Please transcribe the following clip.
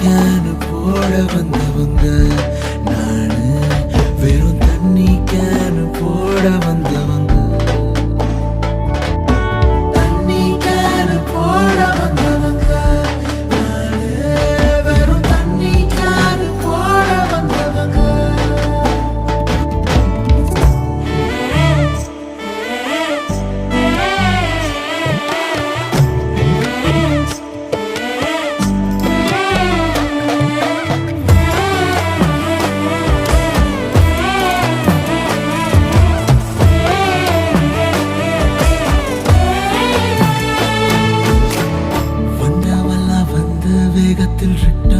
Can போட வந்தவங்க நானு, வெறும் தண்ணி கேனு போட வந்தவங்க. தண்ணி கேனு போட வந்தவங்க நானு, வெறும் தண்ணி கேனு போட வந்தவங்க. வேகத்தில் ரிட்ட